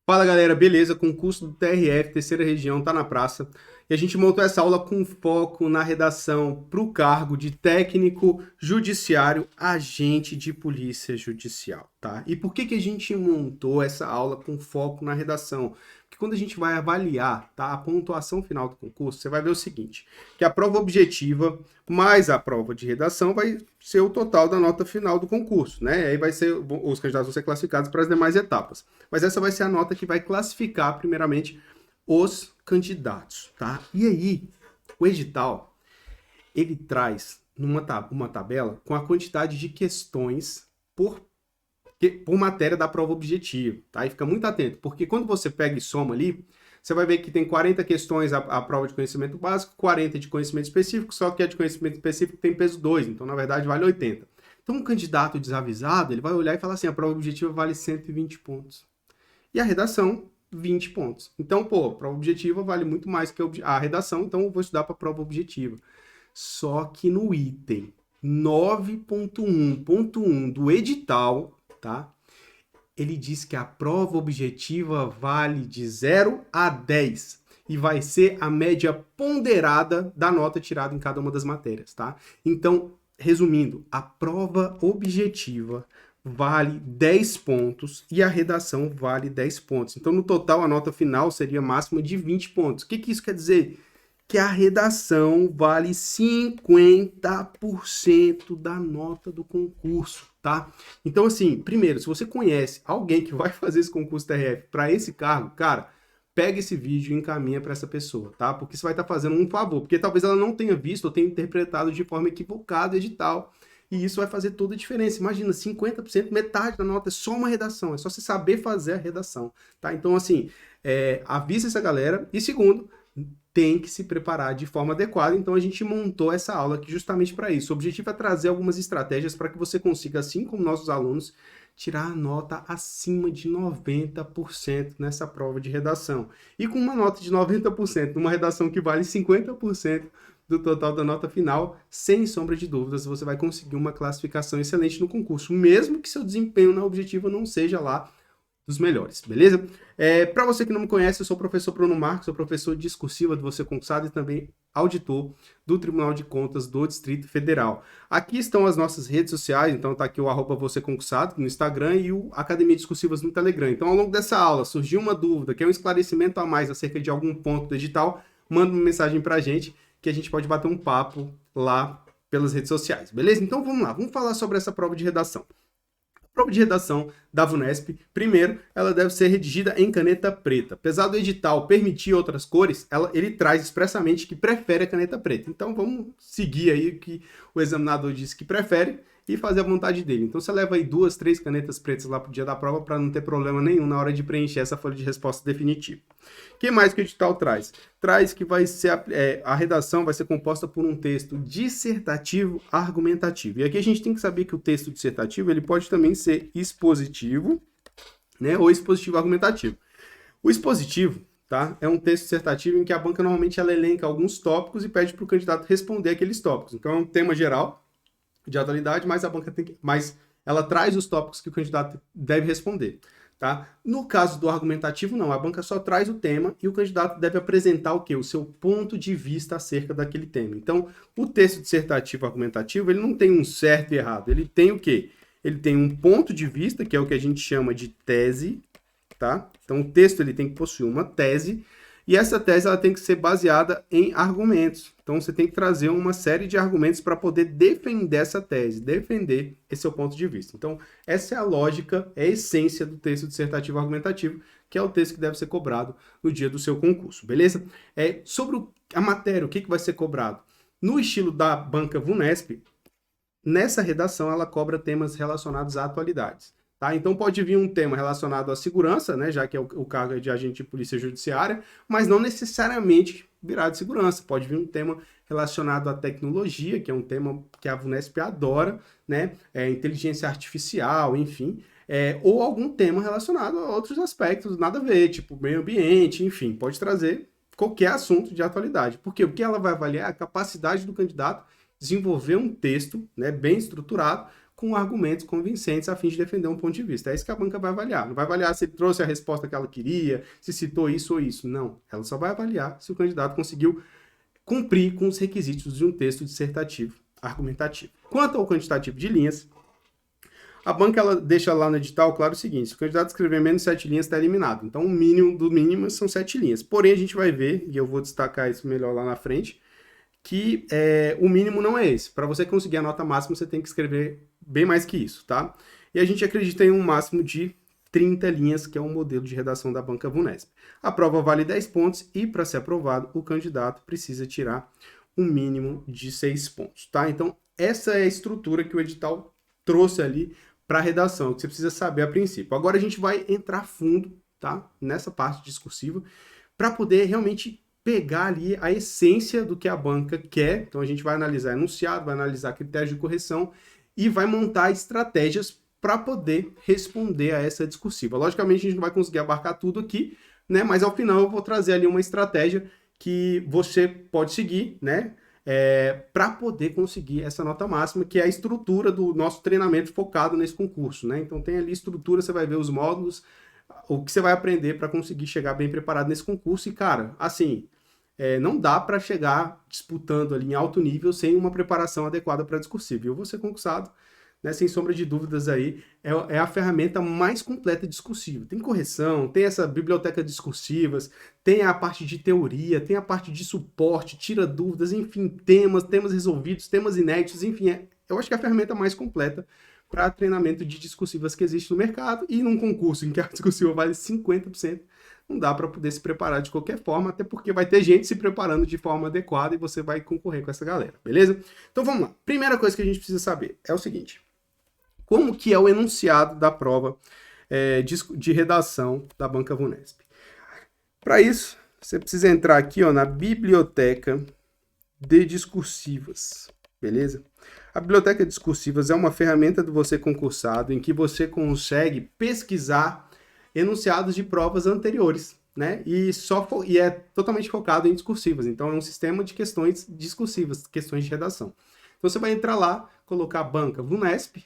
Fala galera, beleza? Concurso do TRF, terceira região, tá na praça. E a gente montou essa aula com foco na redação para o cargo de técnico judiciário, agente de polícia judicial, tá? E por que a gente montou essa aula com foco na redação? Porque quando a gente vai avaliar, tá, a pontuação final do concurso, você vai ver o seguinte, que a prova objetiva mais a prova de redação vai ser o total da nota final do concurso, né? Aí vai ser, os candidatos vão ser classificados para as demais etapas. Mas essa vai ser a nota que vai classificar, primeiramente, os candidatos, tá? E aí, o edital, ele traz uma tabela com a quantidade de questões por matéria da prova objetiva, tá? E fica muito atento, porque quando você pega e soma ali, você vai ver que tem 40 questões a prova de conhecimento básico, 40 de conhecimento específico, só que a de conhecimento específico tem peso 2, então na verdade vale 80. Então um candidato desavisado, ele vai olhar e falar assim, a prova objetiva vale 120 pontos. E a redação, 20 pontos. Então, pô, a prova objetiva vale muito mais que a redação, então eu vou estudar para a prova objetiva. Só que no item 9.1.1 do edital, tá? Ele diz que a prova objetiva vale de 0 a 10 e vai ser a média ponderada da nota tirada em cada uma das matérias, tá? Então, resumindo, a prova objetiva vale 10 pontos e a redação vale 10 pontos. Então, no total, a nota final seria máxima de 20 pontos. O que isso quer dizer? Que a redação vale 50% da nota do concurso, tá? Então, assim, primeiro, se você conhece alguém que vai fazer esse concurso TRF para esse cargo, cara, pega esse vídeo e encaminha para essa pessoa, tá? Porque você vai estar fazendo um favor, porque talvez ela não tenha visto ou tenha interpretado de forma equivocada o edital, e isso vai fazer toda a diferença. Imagina, 50%, metade da nota é só uma redação, é só você saber fazer a redação, tá? Então, assim, avisa essa galera. E segundo, tem que se preparar de forma adequada, então a gente montou essa aula aqui justamente para isso. O objetivo é trazer algumas estratégias para que você consiga, assim como nossos alunos, tirar a nota acima de 90% nessa prova de redação. E com uma nota de 90%, numa redação que vale 50% do total da nota final, sem sombra de dúvidas, você vai conseguir uma classificação excelente no concurso, mesmo que seu desempenho na objetiva não seja lá dos melhores, beleza? Para você que não me conhece, eu sou o professor Bruno Marcos, sou professor discursiva do Você Concursado e também auditor do Tribunal de Contas do Distrito Federal. Aqui estão as nossas redes sociais, então tá aqui o @Você Concursado no Instagram e o Academia Discursivas no Telegram. Então, ao longo dessa aula, surgiu uma dúvida, quer um esclarecimento a mais acerca de algum ponto do edital, manda uma mensagem pra gente que a gente pode bater um papo lá pelas redes sociais, beleza? Então vamos lá, vamos falar sobre essa prova de redação. Prova de redação da VUNESP, primeiro, ela deve ser redigida em caneta preta. Apesar do edital permitir outras cores, ele traz expressamente que prefere a caneta preta. Então vamos seguir aí o que o examinador disse que prefere e fazer a vontade dele. Então você leva aí 2, 3 canetas pretas lá pro dia da prova para não ter problema nenhum na hora de preencher essa folha de resposta definitiva. O que mais que o edital traz? Traz que vai ser a redação vai ser composta por um texto dissertativo argumentativo. E aqui a gente tem que saber que o texto dissertativo ele pode também ser expositivo, né, ou expositivo argumentativo. O expositivo, tá, é um texto dissertativo em que a banca normalmente ela elenca alguns tópicos e pede para o candidato responder aqueles tópicos. Então é um tema geral de atualidade, mas a banca mas ela traz os tópicos que o candidato deve responder. Tá? No caso do argumentativo, não. A banca só traz o tema e o candidato deve apresentar o quê? O seu ponto de vista acerca daquele tema. Então, o texto dissertativo argumentativo, ele não tem um certo e errado. Ele tem o quê? Ele tem um ponto de vista, que é o que a gente chama de tese, tá? Então, o texto ele tem que possuir uma tese, e essa tese ela tem que ser baseada em argumentos. Então, você tem que trazer uma série de argumentos para poder defender essa tese, defender esse seu ponto de vista. Então, essa é a lógica, é a essência do texto dissertativo argumentativo, que é o texto que deve ser cobrado no dia do seu concurso, beleza? Sobre a matéria, o que vai ser cobrado? No estilo da banca VUNESP, nessa redação ela cobra temas relacionados a atualidades. Tá? Então pode vir um tema relacionado à segurança, né, já que é o cargo de agente de polícia judiciária, mas não necessariamente virar de segurança. Pode vir um tema relacionado à tecnologia, que é um tema que a VUNESP adora, né, inteligência artificial, enfim, ou algum tema relacionado a outros aspectos, nada a ver, tipo meio ambiente, enfim, pode trazer qualquer assunto de atualidade. Porque o que ela vai avaliar é a capacidade do candidato desenvolver um texto, né, bem estruturado, com argumentos convincentes a fim de defender um ponto de vista. É isso que a banca vai avaliar. Não vai avaliar se ele trouxe a resposta que ela queria, se citou isso ou isso. Não. Ela só vai avaliar se o candidato conseguiu cumprir com os requisitos de um texto dissertativo argumentativo. Quanto ao quantitativo de linhas, a banca ela deixa lá no edital claro o seguinte: se o candidato escrever menos de 7 linhas, está eliminado. Então, o mínimo do mínimo são 7 linhas. Porém, a gente vai ver, e eu vou destacar isso melhor lá na frente, que o mínimo não é esse. Para você conseguir a nota máxima, você tem que escrever bem mais que isso, tá? E a gente acredita em um máximo de 30 linhas, que é o modelo de redação da banca VUNESP. A prova vale 10 pontos e, para ser aprovado, o candidato precisa tirar um mínimo de 6 pontos, tá? Então, essa é a estrutura que o edital trouxe ali para a redação, que você precisa saber a princípio. Agora a gente vai entrar fundo, tá? Nessa parte discursiva, para poder realmente pegar ali a essência do que a banca quer. Então a gente vai analisar enunciado, vai analisar critérios de correção e vai montar estratégias para poder responder a essa discursiva. Logicamente a gente não vai conseguir abarcar tudo aqui, né? Mas ao final eu vou trazer ali uma estratégia que você pode seguir, né? Para poder conseguir essa nota máxima, que é a estrutura do nosso treinamento focado nesse concurso, né? Então tem ali estrutura, você vai ver os módulos, o que você vai aprender para conseguir chegar bem preparado nesse concurso. E, cara, assim, não dá para chegar disputando ali em alto nível sem uma preparação adequada para discursivo. E eu vou ser concursado, né, sem sombra de dúvidas aí, é a ferramenta mais completa discursiva. Tem correção, tem essa biblioteca de discursivas, tem a parte de teoria, tem a parte de suporte, tira dúvidas, enfim, temas resolvidos, temas inéditos, enfim, eu acho que é a ferramenta mais completa para treinamento de discursivas que existe no mercado. E num concurso em que a discursiva vale 50%, não dá para poder se preparar de qualquer forma, até porque vai ter gente se preparando de forma adequada e você vai concorrer com essa galera, beleza? Então vamos lá. Primeira coisa que a gente precisa saber é o seguinte: como que é o enunciado da prova de redação da banca VUNESP? Para isso, você precisa entrar aqui, ó, na biblioteca de discursivas, beleza? A biblioteca de discursivas é uma ferramenta do você concursado em que você consegue pesquisar enunciados de provas anteriores, né? E é totalmente focado em discursivas. Então, é um sistema de questões discursivas, questões de redação. Então, você vai entrar lá, colocar banca VUNESP,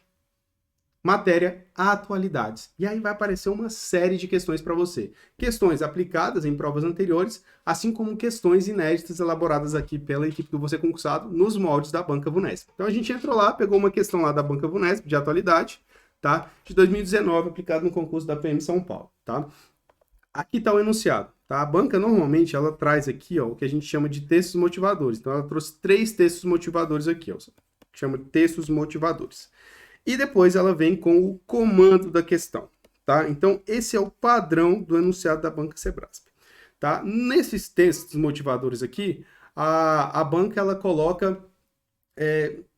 matéria atualidades. E aí vai aparecer uma série de questões para você. Questões aplicadas em provas anteriores, assim como questões inéditas elaboradas aqui pela equipe do Você Concursado nos moldes da banca VUNESP. Então a gente entrou lá, pegou uma questão lá da banca VUNESP de atualidade, tá? De 2019, aplicado no concurso da PM São Paulo, tá? Aqui está o enunciado, tá? A banca normalmente ela traz aqui, ó, o que a gente chama de textos motivadores. Então ela trouxe 3 textos motivadores aqui, ó, que chama de textos motivadores. E depois ela vem com o comando da questão, tá? Então, esse é o padrão do enunciado da banca Sebrasp, tá? Nesses textos motivadores aqui, a banca, ela coloca,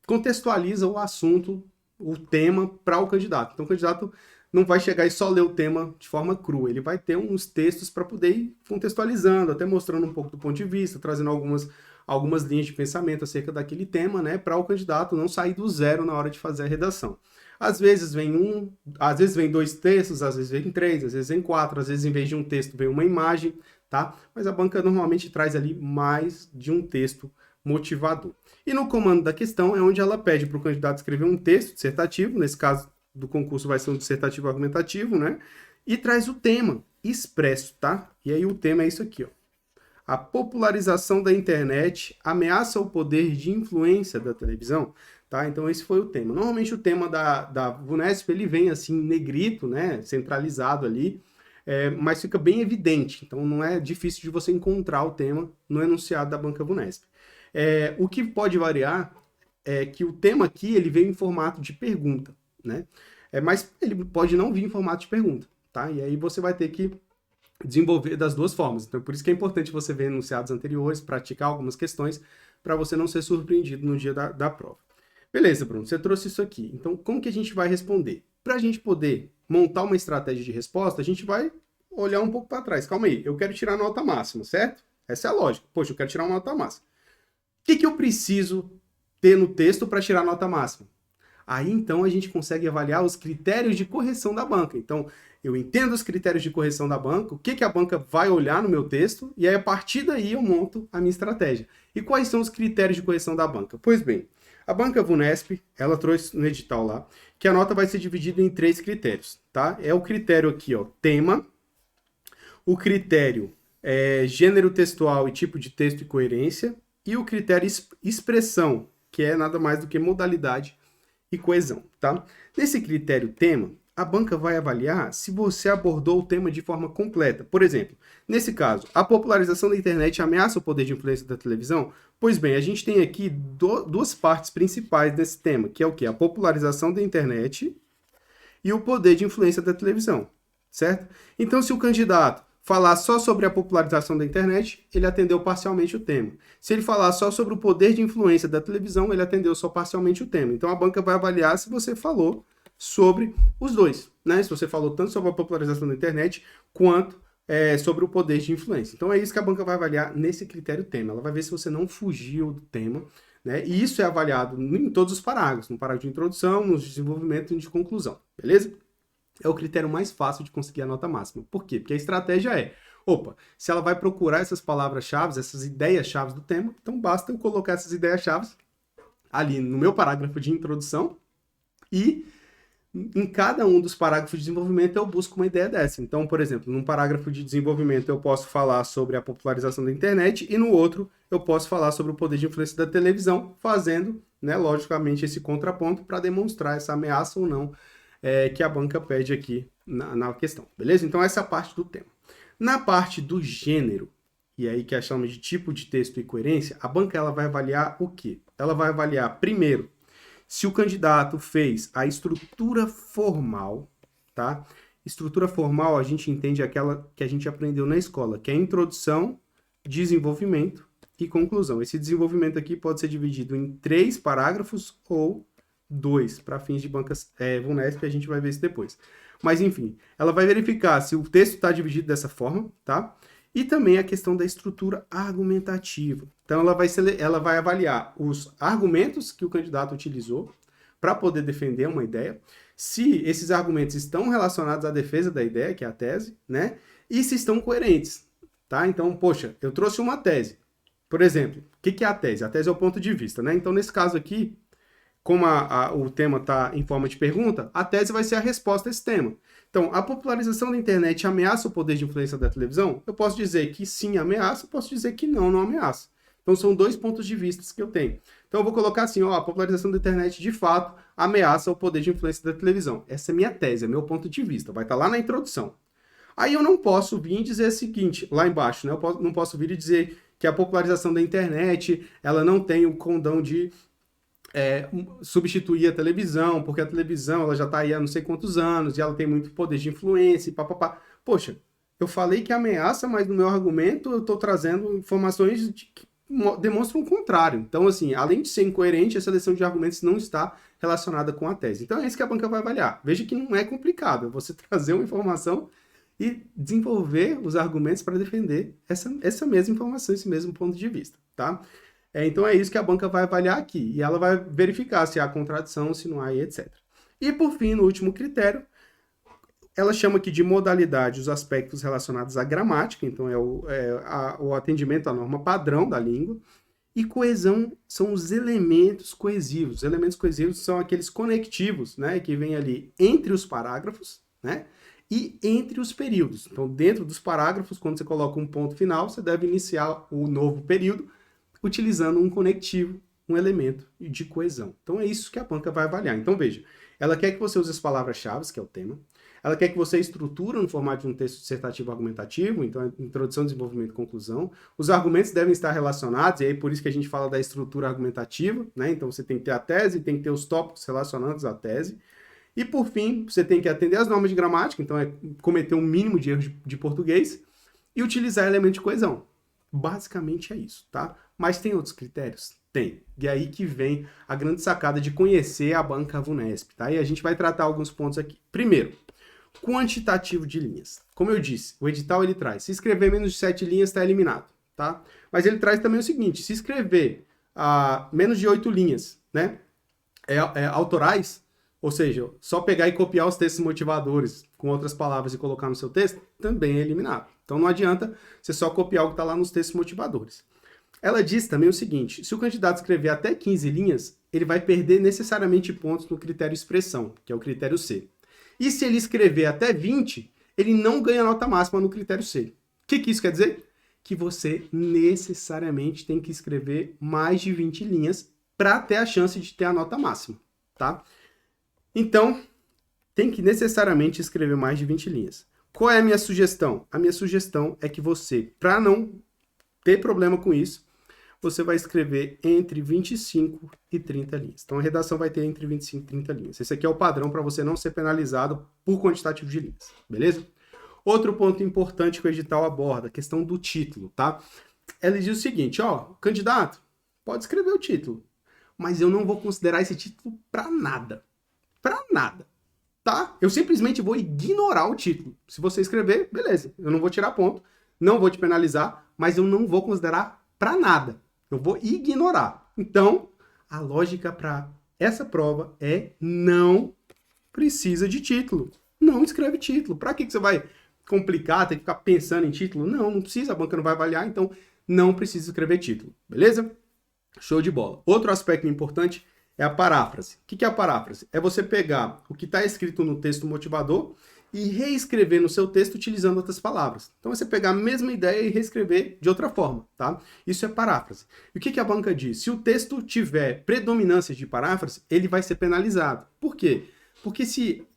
contextualiza o assunto, o tema para o candidato. Então, o candidato não vai chegar e só ler o tema de forma crua. Ele vai ter uns textos para poder ir contextualizando, até mostrando um pouco do ponto de vista, trazendo algumas linhas de pensamento acerca daquele tema, né, para o candidato não sair do zero na hora de fazer a redação. Às vezes vem 2 textos, às vezes vem 3, às vezes vem 4, às vezes em vez de um texto vem uma imagem, tá? Mas a banca normalmente traz ali mais de um texto motivador. E no comando da questão é onde ela pede para o candidato escrever um texto dissertativo, nesse caso do concurso vai ser um dissertativo argumentativo, né? E traz o tema expresso, tá? E aí o tema é isso aqui, ó. A popularização da internet ameaça o poder de influência da televisão, tá? Então esse foi o tema. Normalmente o tema da VUNESP, ele vem assim, negrito, né? Centralizado ali, mas fica bem evidente. Então não é difícil de você encontrar o tema no enunciado da banca VUNESP. O que pode variar é que o tema aqui, ele veio em formato de pergunta, né? Mas ele pode não vir em formato de pergunta, tá? E aí você vai ter que desenvolver das duas formas. Então, por isso que é importante você ver enunciados anteriores, praticar algumas questões, para você não ser surpreendido no dia da prova. Beleza, Bruno, você trouxe isso aqui. Então, como que a gente vai responder? Para a gente poder montar uma estratégia de resposta, a gente vai olhar um pouco para trás. Calma aí, eu quero tirar a nota máxima, certo? Essa é a lógica. Poxa, eu quero tirar uma nota máxima. O que eu preciso ter no texto para tirar a nota máxima? Aí, então, a gente consegue avaliar os critérios de correção da banca. Então, eu entendo os critérios de correção da banca, o que a banca vai olhar no meu texto, e aí, a partir daí, eu monto a minha estratégia. E quais são os critérios de correção da banca? Pois bem, A banca VUNESP, ela trouxe no edital lá, que a nota vai ser dividida em 3 critérios, tá? É o critério aqui, ó, tema, o critério gênero textual e tipo de texto e coerência, e o critério expressão, que é nada mais do que modalidade e coesão, tá? Nesse critério tema, a banca vai avaliar se você abordou o tema de forma completa. Por exemplo, nesse caso, a popularização da internet ameaça o poder de influência da televisão? Pois bem, a gente tem aqui duas partes principais desse tema, que é o quê? A popularização da internet e o poder de influência da televisão, certo? Então, se o candidato falar só sobre a popularização da internet, ele atendeu parcialmente o tema. Se ele falar só sobre o poder de influência da televisão, ele atendeu só parcialmente o tema. Então, a banca vai avaliar se você falou sobre os dois, né? Se você falou tanto sobre a popularização da internet, quanto sobre o poder de influência. Então, é isso que a banca vai avaliar nesse critério tema. Ela vai ver se você não fugiu do tema, né? E isso é avaliado em todos os parágrafos, no parágrafo de introdução, no desenvolvimento e de conclusão, beleza? É o critério mais fácil de conseguir a nota máxima. Por quê? Porque a estratégia se ela vai procurar essas palavras-chave, essas ideias-chave do tema, então basta eu colocar essas ideias-chave ali no meu parágrafo de introdução e em cada um dos parágrafos de desenvolvimento eu busco uma ideia dessa. Então, por exemplo, num parágrafo de desenvolvimento eu posso falar sobre a popularização da internet e no outro eu posso falar sobre o poder de influência da televisão, fazendo, né, logicamente, esse contraponto para demonstrar essa ameaça ou não que a banca pede aqui na questão, beleza? Então, essa é a parte do tema. Na parte do gênero, e aí que a chama de tipo de texto e coerência, a banca ela vai avaliar o quê? Ela vai avaliar, primeiro, se o candidato fez a estrutura formal, tá? Estrutura formal a gente entende aquela que a gente aprendeu na escola, que é introdução, desenvolvimento e conclusão. Esse desenvolvimento aqui pode ser dividido em 3 parágrafos ou 2, para fins de bancas VUNESP, a gente vai ver isso depois. Mas, enfim, ela vai verificar se o texto está dividido dessa forma, tá? E também a questão da estrutura argumentativa. Então, ela vai avaliar os argumentos que o candidato utilizou para poder defender uma ideia, se esses argumentos estão relacionados à defesa da ideia, que é a tese, né? E se estão coerentes, tá? Então, poxa, eu trouxe uma tese. Por exemplo, o que é a tese? A tese é o ponto de vista, né? Então, nesse caso aqui, como o tema está em forma de pergunta, a tese vai ser a resposta a esse tema. Então, a popularização da internet ameaça o poder de influência da televisão? Eu posso dizer que sim, ameaça, posso dizer que não, não ameaça. Então, são 2 pontos de vista que eu tenho. Então, eu vou colocar assim, a popularização da internet, de fato, ameaça o poder de influência da televisão. Essa é minha tese, é meu ponto de vista, vai estar lá na introdução. Aí eu não posso vir e dizer o seguinte, lá embaixo, né? Eu não posso vir e dizer que a popularização da internet, ela não tem o condão de substituir a televisão, porque a televisão ela já está aí há não sei quantos anos e ela tem muito poder de influência e papapá. Poxa, eu falei que ameaça, mas no meu argumento eu estou trazendo informações que demonstram o contrário. Então, assim, além de ser incoerente, a seleção de argumentos não está relacionada com a tese. Então, é isso que a banca vai avaliar. Veja que não é complicado, é você trazer uma informação e desenvolver os argumentos para defender essa mesma informação, esse mesmo ponto de vista, tá? Então é isso que a banca vai avaliar aqui. E ela vai verificar se há contradição, se não há, etc. E por fim, no último critério, ela chama aqui de modalidade os aspectos relacionados à gramática, então o atendimento à norma padrão da língua. E coesão são os elementos coesivos. Os elementos coesivos são aqueles conectivos, né, que vêm ali entre os parágrafos, né, e entre os períodos. Então, dentro dos parágrafos, quando você coloca um ponto final, você deve iniciar o novo período utilizando um conectivo, um elemento de coesão. Então é isso que a banca vai avaliar. Então veja, ela quer que você use as palavras-chave, que é o tema, ela quer que você estrutura no formato de um texto dissertativo argumentativo, então introdução, desenvolvimento e conclusão. Os argumentos devem estar relacionados, e aí por isso que a gente fala da estrutura argumentativa, né? Então você tem que ter a tese, tem que ter os tópicos relacionados à tese. E por fim, você tem que atender às normas de gramática, então é cometer um mínimo de erros de português e utilizar elemento de coesão. Basicamente é isso, tá? Mas tem outros critérios? Tem. E aí que vem a grande sacada de conhecer a banca VUNESP, tá? E a gente vai tratar alguns pontos aqui. Primeiro, quantitativo de linhas. Como eu disse, o edital ele traz, se escrever menos de 7 linhas está eliminado, tá? Mas ele traz também o seguinte, se escrever menos de 8 linhas, né? Autorais, ou seja, só pegar e copiar os textos motivadores com outras palavras e colocar no seu texto, também é eliminado. Então não adianta você só copiar o que está lá nos textos motivadores. Ela diz também o seguinte, se o candidato escrever até 15 linhas, ele vai perder necessariamente pontos no critério expressão, que é o critério C. E se ele escrever até 20, ele não ganha nota máxima no critério C. O que isso quer dizer? Que você necessariamente tem que escrever mais de 20 linhas para ter a chance de ter a nota máxima, tá? Então, tem que necessariamente escrever mais de 20 linhas. Qual é a minha sugestão? A minha sugestão é que você, para não ter problema com isso, você vai escrever entre 25 e 30 linhas. Então, a redação vai ter entre 25 e 30 linhas. Esse aqui é o padrão para você não ser penalizado por quantitativo de linhas, beleza? Outro ponto importante que o edital aborda, a questão do título, tá? Ela diz o seguinte, ó, candidato, pode escrever o título, mas eu não vou considerar esse título para nada. Para nada, tá? Eu simplesmente vou ignorar o título. Se você escrever, beleza, eu não vou tirar ponto, não vou te penalizar, mas eu não vou considerar para nada. Eu vou ignorar. Então, a lógica para essa prova é não precisa de título. Não escreve título. Para que você vai complicar, ter que ficar pensando em título? Não, não precisa, a banca não vai avaliar, então não precisa escrever título. Beleza? Show de bola. Outro aspecto importante é a paráfrase. O que é a paráfrase? É você pegar o que está escrito no texto motivador e reescrever no seu texto utilizando outras palavras. Então, você pegar a mesma ideia e reescrever de outra forma, tá? Isso é paráfrase. E o que a banca diz? Se o texto tiver predominância de paráfrase, ele vai ser penalizado. Por quê? Porque se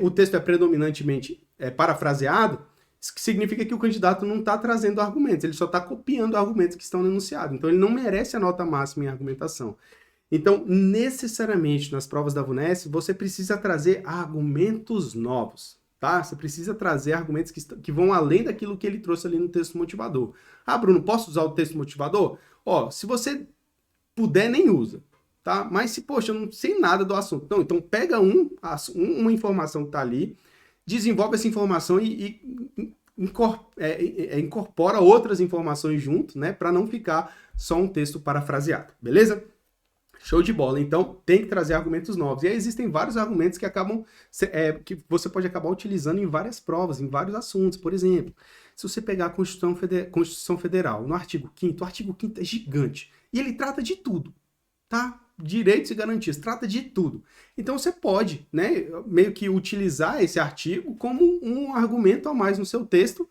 o texto é predominantemente parafraseado, isso significa que o candidato não está trazendo argumentos, ele só está copiando argumentos que estão enunciados. Então, ele não merece a nota máxima em argumentação. Então, necessariamente, nas provas da VUNESP, você precisa trazer argumentos novos, tá? Você precisa trazer argumentos que vão além daquilo que ele trouxe ali no texto motivador. Ah, Bruno, posso usar o texto motivador? Ó, se você puder, nem usa, tá? Mas se, poxa, eu não sei nada do assunto. Então pega uma informação que está ali, desenvolve essa informação e incorpora outras informações junto, né? Para não ficar só um texto parafraseado, beleza? Show de bola. Então, tem que trazer argumentos novos. E aí existem vários argumentos que que você pode acabar utilizando em várias provas, em vários assuntos. Por exemplo, se você pegar a Constituição Federal, no artigo 5º, o artigo 5º é gigante. E ele trata de tudo, tá? Direitos e garantias, trata de tudo. Então, você pode, né, meio que utilizar esse artigo como um argumento a mais no seu texto,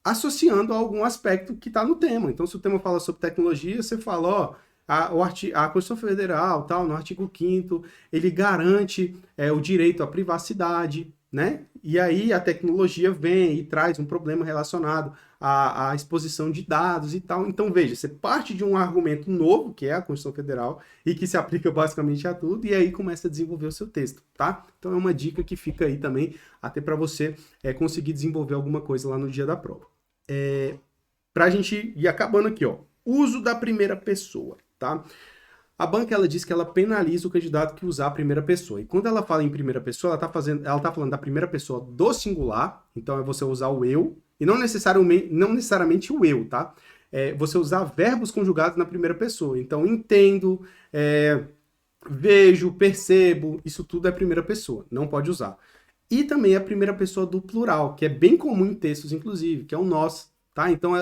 associando a algum aspecto que está no tema. Então, se o tema fala sobre tecnologia, você fala, ó, a Constituição Federal, tal, no artigo 5º, ele garante o direito à privacidade, né? E aí a tecnologia vem e traz um problema relacionado à exposição de dados e tal. Então, veja, você parte de um argumento novo, que é a Constituição Federal, e que se aplica basicamente a tudo, e aí começa a desenvolver o seu texto, tá? Então, é uma dica que fica aí também, até para você conseguir desenvolver alguma coisa lá no dia da prova. Para a gente ir acabando aqui, ó. Uso da primeira pessoa. Tá? A banca ela diz que ela penaliza o candidato que usar a primeira pessoa. E quando ela fala em primeira pessoa, ela tá falando da primeira pessoa do singular, então é você usar o eu, e não necessariamente o eu, tá? É você usar verbos conjugados na primeira pessoa. Então, entendo, vejo, percebo, isso tudo é primeira pessoa, não pode usar. E também a primeira pessoa do plural, que é bem comum em textos, inclusive, que é o nós. Tá? Então,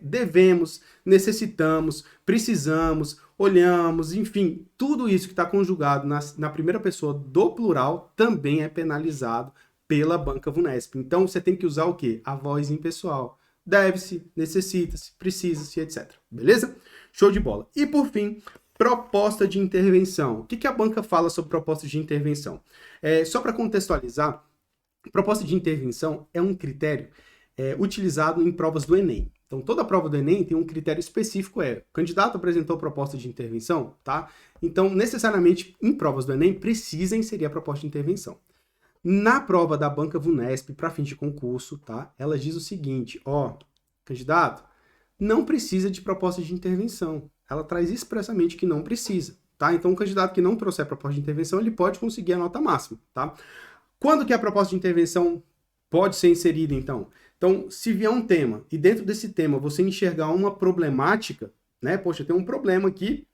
devemos, necessitamos, precisamos, olhamos, enfim, tudo isso que está conjugado na primeira pessoa do plural também é penalizado pela banca VUNESP. Então, você tem que usar o quê? A voz impessoal. Deve-se, necessita-se, precisa-se, etc. Beleza? Show de bola. E, por fim, proposta de intervenção. O que a banca fala sobre proposta de intervenção? Só para contextualizar, proposta de intervenção é um critério utilizado em provas do Enem. Então, toda prova do Enem tem um critério específico, o candidato apresentou proposta de intervenção, tá? Então, necessariamente, em provas do Enem, precisa inserir a proposta de intervenção. Na prova da banca VUNESP, para fins de concurso, tá? Ela diz o seguinte, ó, candidato, não precisa de proposta de intervenção. Ela traz expressamente que não precisa, tá? Então, o candidato que não trouxer proposta de intervenção, ele pode conseguir a nota máxima, tá? Quando que a proposta de intervenção pode ser inserida, então? Então, se vier um tema e dentro desse tema você enxergar uma problemática, né? Poxa, tem um problema aqui,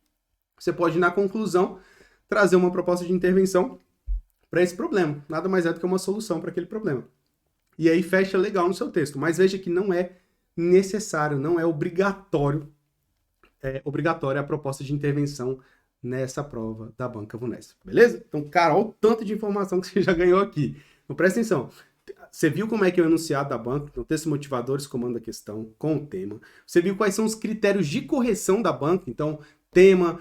você pode, na conclusão, trazer uma proposta de intervenção para esse problema. Nada mais é do que uma solução para aquele problema. E aí fecha legal no seu texto. Mas veja que não é necessário, não é obrigatório obrigatória a proposta de intervenção nessa prova da Banca VUNESP, beleza? Então, cara, olha o tanto de informação que você já ganhou aqui. Então, presta atenção. Você viu como é que é o enunciado da banca, então, textos motivadores, comando a questão, com o tema. Você viu quais são os critérios de correção da banca, então, tema,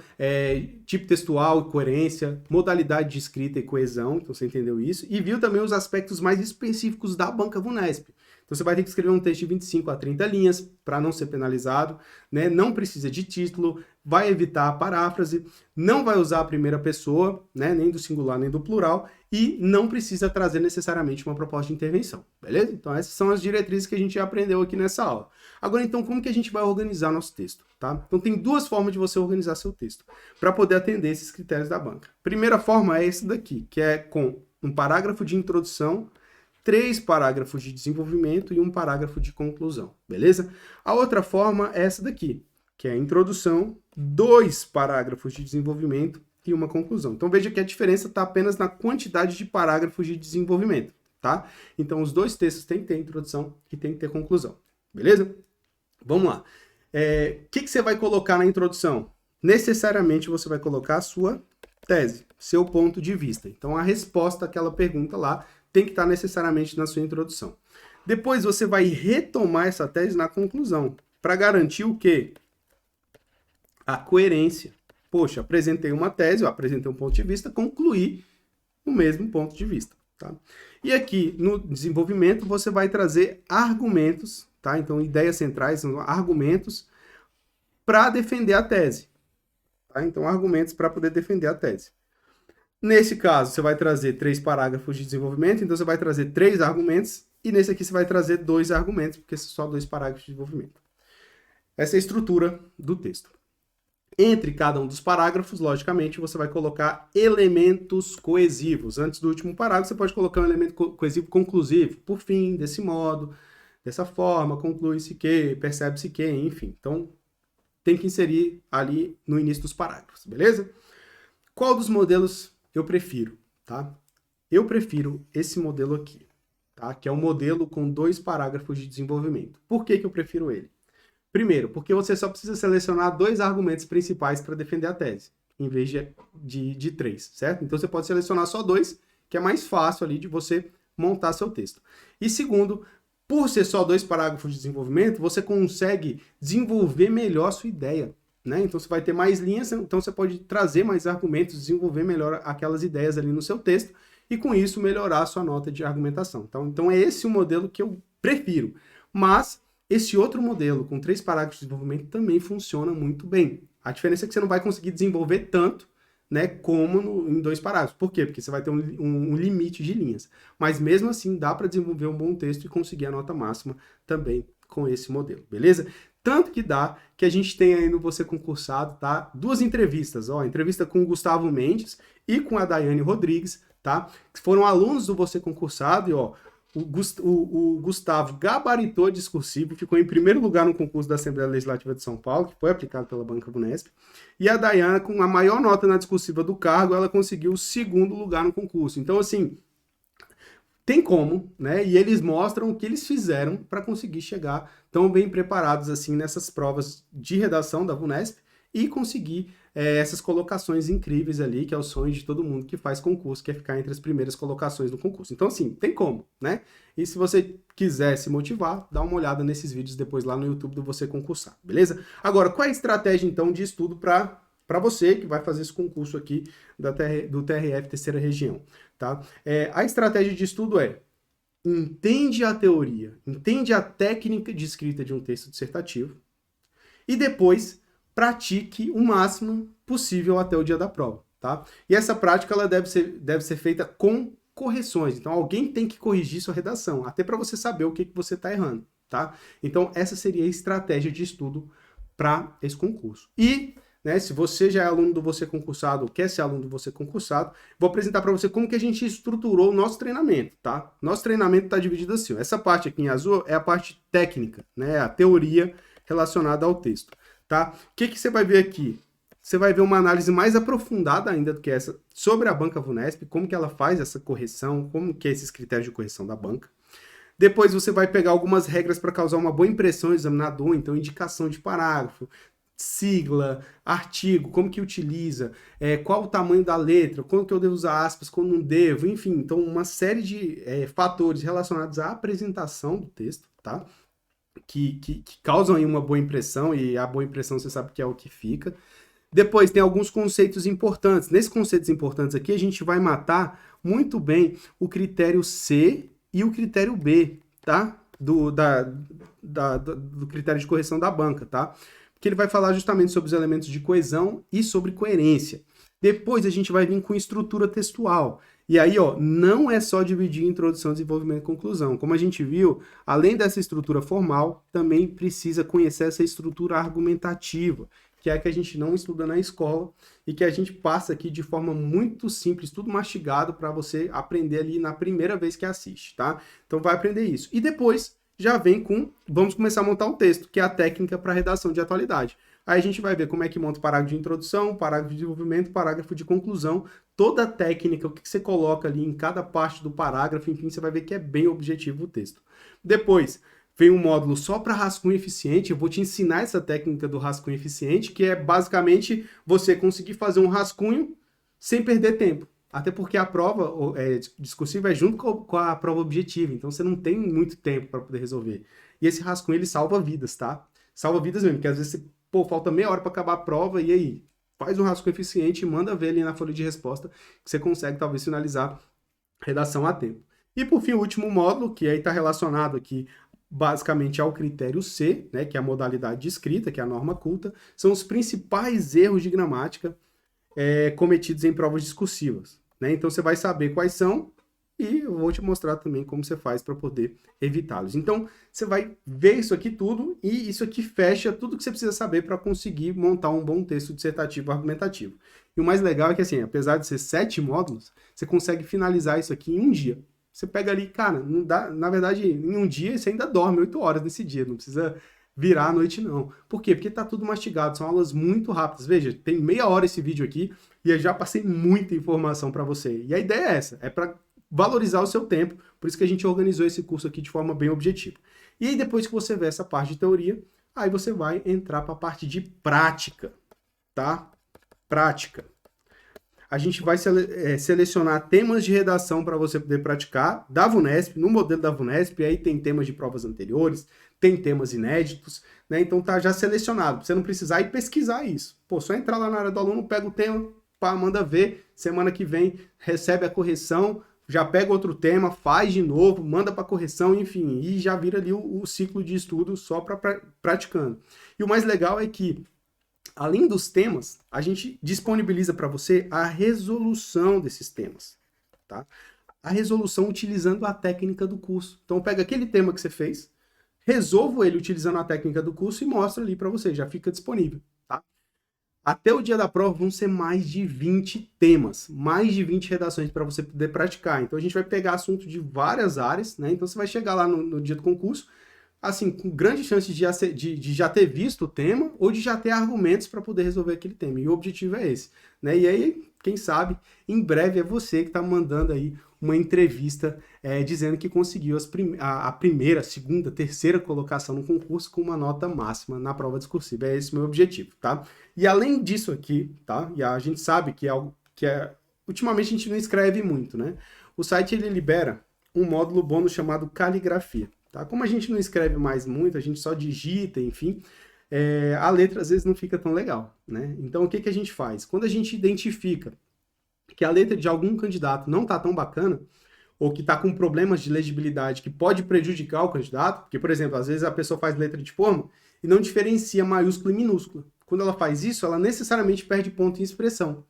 tipo textual e coerência, modalidade de escrita e coesão, então você entendeu isso. E viu também os aspectos mais específicos da Banca VUNESP. Então você vai ter que escrever um texto de 25 a 30 linhas para não ser penalizado, né? Não precisa de título, vai evitar a paráfrase, não vai usar a primeira pessoa, né? Nem do singular nem do plural, e não precisa trazer necessariamente uma proposta de intervenção, beleza? Então essas são as diretrizes que a gente já aprendeu aqui nessa aula. Agora então, como que a gente vai organizar nosso texto, tá? Então tem duas formas de você organizar seu texto para poder atender esses critérios da banca. Primeira forma é esse daqui, que é com um parágrafo de introdução, 3 parágrafos de desenvolvimento e um parágrafo de conclusão, beleza? A outra forma é essa daqui, que é a introdução, 2 parágrafos de desenvolvimento e uma conclusão. Então veja que a diferença está apenas na quantidade de parágrafos de desenvolvimento, tá? Então os dois textos têm que ter introdução e tem que ter conclusão, beleza? Vamos lá. O que você vai colocar na introdução? Necessariamente você vai colocar a sua tese, seu ponto de vista. Então a resposta àquela pergunta lá tem que estar necessariamente na sua introdução. Depois você vai retomar essa tese na conclusão, para garantir o quê? A coerência. Poxa, apresentei uma tese, eu apresentei um ponto de vista, concluí o mesmo ponto de vista, tá? E aqui no desenvolvimento você vai trazer argumentos, tá? Então ideias centrais são argumentos para defender a tese, tá? Então argumentos para poder defender a tese. Nesse caso, você vai trazer 3 parágrafos de desenvolvimento, então você vai trazer 3 argumentos, e nesse aqui você vai trazer 2 argumentos, porque são só 2 parágrafos de desenvolvimento. Essa é a estrutura do texto. Entre cada um dos parágrafos, logicamente, você vai colocar elementos coesivos. Antes do último parágrafo, você pode colocar um elemento coesivo conclusivo. Por fim, desse modo, dessa forma, conclui-se que, percebe-se que, enfim. Então, tem que inserir ali no início dos parágrafos, beleza? Qual dos modelos eu prefiro, tá? Eu prefiro esse modelo aqui, tá? Que é um modelo com 2 parágrafos de desenvolvimento. Por que eu prefiro ele? Primeiro, porque você só precisa selecionar 2 argumentos principais para defender a tese, em vez de 3, certo? Então você pode selecionar só 2, que é mais fácil ali de você montar seu texto. E segundo, por ser só 2 parágrafos de desenvolvimento, você consegue desenvolver melhor a sua ideia, né? Então você vai ter mais linhas, então você pode trazer mais argumentos, desenvolver melhor aquelas ideias ali no seu texto e com isso melhorar a sua nota de argumentação. Então é esse o modelo que eu prefiro. Mas esse outro modelo com 3 parágrafos de desenvolvimento também funciona muito bem. A diferença é que você não vai conseguir desenvolver tanto, né, como em 2 parágrafos. Por quê? Porque você vai ter um limite de linhas. Mas mesmo assim dá para desenvolver um bom texto e conseguir a nota máxima também com esse modelo, beleza? Tanto que dá que a gente tem aí no Você Concursado, tá? 2 entrevistas, ó, entrevista com o Gustavo Mendes e com a Daiane Rodrigues, tá? Que foram alunos do Você Concursado e, ó, o Gustavo gabaritou discursivo, ficou em primeiro lugar no concurso da Assembleia Legislativa de São Paulo, que foi aplicado pela Banca VUNESP, e a Daiane, com a maior nota na discursiva do cargo, ela conseguiu o 2º lugar no concurso. Então, assim, tem como, né? E eles mostram o que eles fizeram para conseguir chegar tão bem preparados assim nessas provas de redação da VUNESP e conseguir essas colocações incríveis ali, que é o sonho de todo mundo que faz concurso, que é ficar entre as primeiras colocações do concurso. Então, assim, tem como, né? E se você quiser se motivar, dá uma olhada nesses vídeos depois lá no YouTube do Você Concursar, beleza? Agora, qual é a estratégia, então, de estudo para você que vai fazer esse concurso aqui do TRF Terceira Região, tá? A estratégia de estudo é: entende a teoria, entende a técnica de escrita de um texto dissertativo e depois pratique o máximo possível até o dia da prova, tá? E essa prática ela deve ser feita com correções. Então alguém tem que corrigir sua redação, até para você saber o que você está errando, tá? Então essa seria a estratégia de estudo para esse concurso. E né, se você já é aluno do Você Concursado ou quer ser aluno do Você Concursado, vou apresentar para você como que a gente estruturou o nosso treinamento, tá? Nosso treinamento está dividido assim, ó. Essa parte aqui em azul é a parte técnica, né, a teoria relacionada ao texto, tá? O que você vai ver aqui? Você vai ver uma análise mais aprofundada ainda do que essa sobre a Banca VUNESP, como que ela faz essa correção, como que é esses critérios de correção da banca. Depois você vai pegar algumas regras para causar uma boa impressão ao examinador, então indicação de parágrafo, sigla, artigo, como que utiliza, qual o tamanho da letra, quando que eu devo usar aspas, quando não devo, enfim. Então, uma série de fatores relacionados à apresentação do texto, tá? Que causam aí uma boa impressão, e a boa impressão você sabe que é o que fica. Depois tem alguns conceitos importantes. Nesses conceitos importantes aqui, a gente vai matar muito bem o critério C e o critério B, tá? Do critério de correção da banca, tá? Porque ele vai falar justamente sobre os elementos de coesão e sobre coerência. Depois a gente vai vir com estrutura textual. E aí, ó, não é só dividir introdução, desenvolvimento e conclusão. Como a gente viu, além dessa estrutura formal, também precisa conhecer essa estrutura argumentativa, que é a que a gente não estuda na escola e que a gente passa aqui de forma muito simples, tudo mastigado para você aprender ali na primeira vez que assiste, tá? Então vai aprender isso. E depois já vem com, vamos começar a montar um texto, que é a técnica para redação de atualidade. Aí a gente vai ver como é que monta o parágrafo de introdução, parágrafo de desenvolvimento, parágrafo de conclusão, toda a técnica, o que você coloca ali em cada parte do parágrafo, enfim, você vai ver que é bem objetivo o texto. Depois, vem um módulo só para rascunho eficiente. Eu vou te ensinar essa técnica do rascunho eficiente, que é basicamente você conseguir fazer um rascunho sem perder tempo. Até porque a prova discursiva é junto com a prova objetiva, então você não tem muito tempo para poder resolver. E esse rascunho, ele salva vidas, tá? Salva vidas mesmo, porque às vezes falta meia hora para acabar a prova, e aí? Faz um rascunho eficiente e manda ver ali na folha de resposta que você consegue talvez finalizar a redação a tempo. E por fim, o último módulo, que aí está relacionado aqui basicamente ao critério C, né, que é a modalidade de escrita, que é a norma culta, são os principais erros de gramática cometidos em provas discursivas. Né? Então você vai saber quais são e eu vou te mostrar também como você faz para poder evitá-los. Então você vai ver isso aqui tudo e isso aqui fecha tudo que você precisa saber para conseguir montar um bom texto dissertativo argumentativo. E o mais legal é que, assim, apesar de ser 7 módulos, você consegue finalizar isso aqui em um dia. Você pega ali, cara, não dá, na verdade, em um dia você ainda dorme 8 horas nesse dia, não precisa virar à noite não. Por quê? Porque tá tudo mastigado, são aulas muito rápidas. Veja, tem meia hora esse vídeo aqui e eu já passei muita informação para você. E a ideia é essa, é para valorizar o seu tempo, por isso que a gente organizou esse curso aqui de forma bem objetiva. E aí depois que você vê essa parte de teoria, aí você vai entrar para a parte de prática, tá? Prática. A gente vai selecionar temas de redação para você poder praticar da VUNESP, no modelo da VUNESP, aí tem temas de provas anteriores, tem temas inéditos, né? Então tá já selecionado, pra você não precisar ir pesquisar isso. Pô, só entrar lá na área do aluno, pega o tema, pá, manda ver, semana que vem recebe a correção, já pega outro tema, faz de novo, manda para correção, enfim, e já vira ali o ciclo de estudo só para praticando. E o mais legal é que além dos temas, a gente disponibiliza para você a resolução desses temas, tá? A resolução utilizando a técnica do curso. Então, pega aquele tema que você fez, resolvo ele utilizando a técnica do curso e mostro ali para você, já fica disponível, tá? Até o dia da prova vão ser mais de 20 temas, mais de 20 redações para você poder praticar. Então, a gente vai pegar assunto de várias áreas, né? Então, você vai chegar lá no dia do concurso, assim, com grande chance de já ter visto o tema ou de já ter argumentos para poder resolver aquele tema. E o objetivo é esse, né? E aí, quem sabe, em breve é você que está mandando aí uma entrevista dizendo que conseguiu a primeira, segunda, terceira colocação no concurso com uma nota máxima na prova discursiva. É esse o meu objetivo, tá? E além disso aqui, tá? E a gente sabe que é algo que ultimamente a gente não escreve muito, né? O site, ele libera um módulo bônus chamado caligrafia. Tá? Como a gente não escreve mais muito, a gente só digita, enfim, a letra às vezes não fica tão legal, né? Então, o que a gente faz? Quando a gente identifica que a letra de algum candidato não está tão bacana, ou que está com problemas de legibilidade que pode prejudicar o candidato, porque, por exemplo, às vezes a pessoa faz letra de forma e não diferencia maiúscula e minúscula. Quando ela faz isso, ela necessariamente perde ponto em expressão.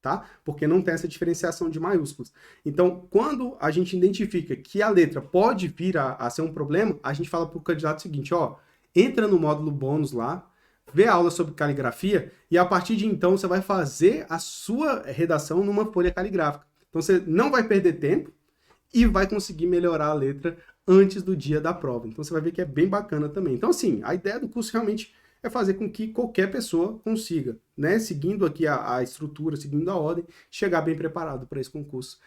Tá? Porque não tem essa diferenciação de maiúsculas. Então, quando a gente identifica que a letra pode vir a ser um problema, a gente fala para o candidato o seguinte, ó, entra no módulo bônus lá, vê a aula sobre caligrafia e a partir de então você vai fazer a sua redação numa folha caligráfica. Então, você não vai perder tempo e vai conseguir melhorar a letra antes do dia da prova. Então, você vai ver que é bem bacana também. Então, assim, a ideia do curso realmente é fazer com que qualquer pessoa consiga, né, seguindo aqui a estrutura, seguindo a ordem, chegar bem preparado para esse concurso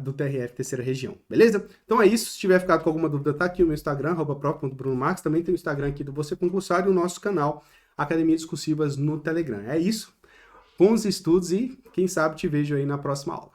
do TRF Terceira Região, beleza? Então é isso, se tiver ficado com alguma dúvida, tá aqui o meu Instagram, @prof.brunomarques, também tem o Instagram aqui do Você Concursado e o nosso canal Academia Discursivas no Telegram. É isso. Bons estudos e quem sabe te vejo aí na próxima aula.